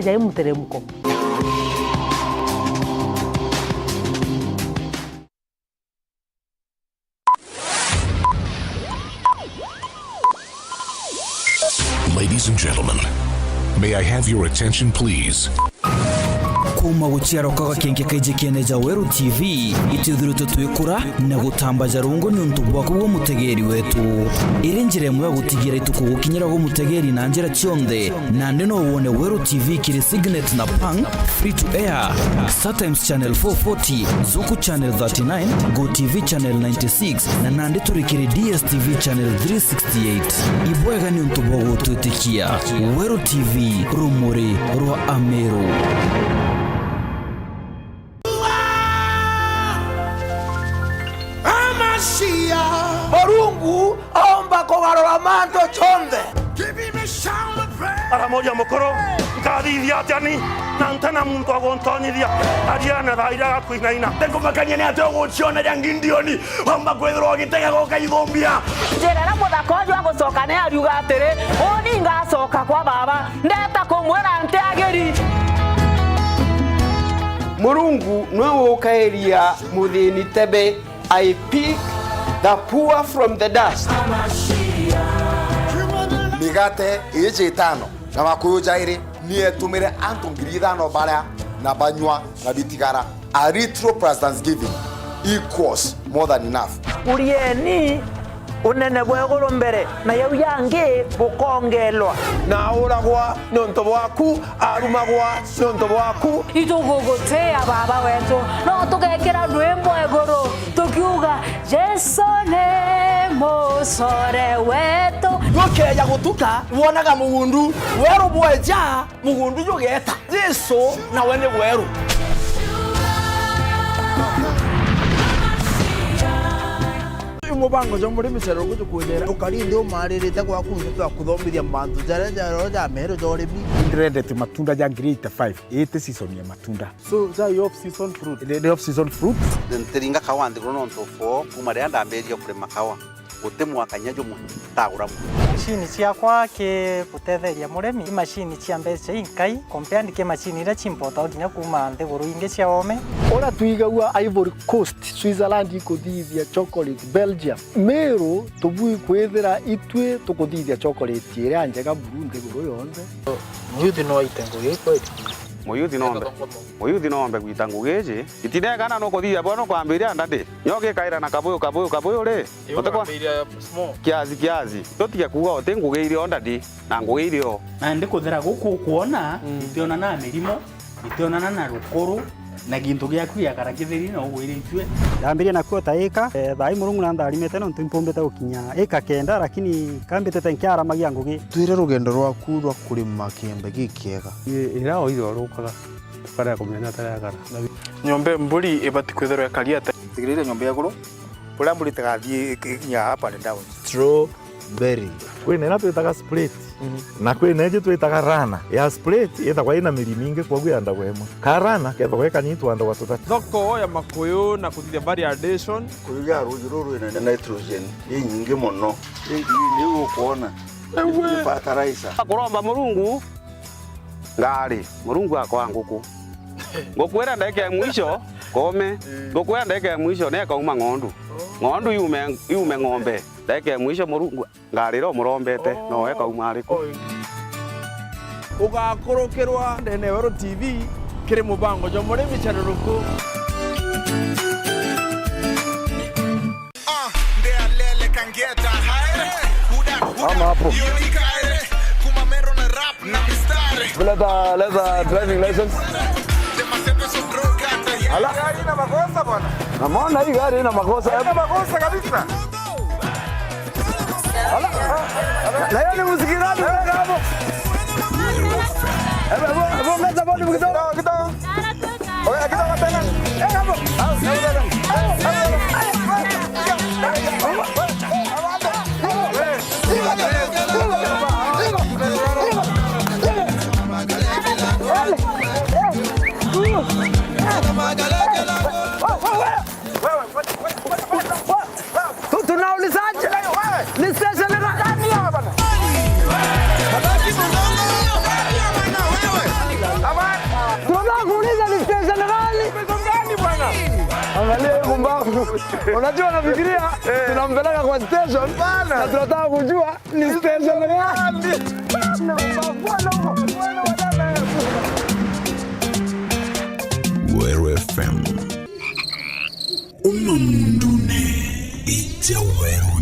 Jai mteremko. Ladies and gentlemen, may I have your attention please? Kuma guciara ukaga kenge kaije keneja Weru TV itudhuruto twikura na gutambaja rungo nyuntu bwako bwo mutegeri wetu irenjire mwe gutigira itukugukinyira go mutegeri nanjira cionde nande no wone Weru TV kiri Signet na Pang free to air StarTimes channel 440 Zuku channel 39 Go TV channel 96 na nande turikiri DSTV channel 368 ibwega nyuntu bwo tutikia Weru TV rumuri rwa Ameru. Morungu aomba kugarura manto chonde. Ara moja mokoro kadithia atani nantana muntu agontonithia ariana thaira kuinaina tengo makanya ni atyo guciona yangindioni amba kwithirwo gitega goka ithombia njera muthako wanyu agucoka ne ariuga atiri oni ngacoka kwa baba ndeta kumwira nti ageri Morungu no ukairia muthini tebe. I pick the poor from the dust. Migate ije tano na makuyu jairi ni etumire antungiri thano baria na banywa na bitigara. A retro plus Thanksgiving equals more than enough. urieni unene bwegoro mbere na yau yange bukongelwa Na uragwa nonto bwaku arumagwa nonto bwaku itugugutea baba wetu no tugekira rwimbo egoro tukiuga Jesu ne musore wetu Gokeya gutuka wonaga mugundu weru bweja mugundu yugeta Jesu na wene weru mubango jo muri misero gutukwera ukarinde umaririte kwa kundu twa kuthomithia mantu jara ja mero jore bi Ndrendete matunda ja grade 5 ete season ya matunda so za off season fruit the off season fruit ntiringa kawa ndiro nonto fo kumare ndamberia kurema kawa gutemwa kanyajo mutagura machine ciakwa ke gutetheria muremi machine cia mbeca inkai compare ke machine ira chimpota nginya kuma nthiguru inge cia ome ora tuigaua Ivory Coast Switzerland ikuthithia chocolate Belgium Meru tubui kwithira itwe tukuthithia chocolate ira njega Burundi guru yonde yuthi no itengo yiko muyuthi nombe gwita ngugeje itinegana no kuthia bono kwambiria ndade nyoge kaira na kabuyo ri utakwa kiazi totia kuga ote ngugeire ondadi na ngugeire o na ndi kuthira guku kuona itiona na mirimo itiona na rukuru na gintu giaku ya karakithiri no gwire itwe ndambiria na kuota eka thai murungu na ndarimete no ntimpombete gukinya eka kenda lakini kambite tenkiara magia ngugi twire rugendo rwaku rwa kurima kiembe gikiega ira oiro rukaga tukara kumenya tarakara nyombe mburi ibati kwithirwa kariata Tigirire nyombe yaguru pula mburi tagathie nya hapa and down. Strawberry kwina na twitaga split na kwina je twitaga rana ya split ithagwa ina miri mingi kwa gwi anda gwemwe karana ketho gweka nyitu anda gwa tutatu thoko ya makuyu na kuthithia variation Kuiga rujuru ina nitrogen nyingi muno ni ukuona fertilizer kuromba murungu ngari murungu akwa nguku ngokwera ndeke mwisho kome ngokwera ndeke mwisho ne kauma ng'ondu yume ng'ombe ndeke mwisho murungu ngari ro murombete no weka umariko ugakorokirwa ndene Weru TV kiri mubango jo muri micharuruku ndealele kangeta haire ama hapo Leta driving license ala gari ina makosa bwana Amona hii gari ina makosa ina makosa kabisa ala na yale muziki nani hapo hapo meza bodi kidogo oya kidogo tena hapo tunaulizaje ni station gani hapa bana Angalia hiyo mbavu. Unajua nafikiria tunampeleka kwa station na tunataka kujua ni station gani. Na mbavu Weru FM. Unondune ite weru.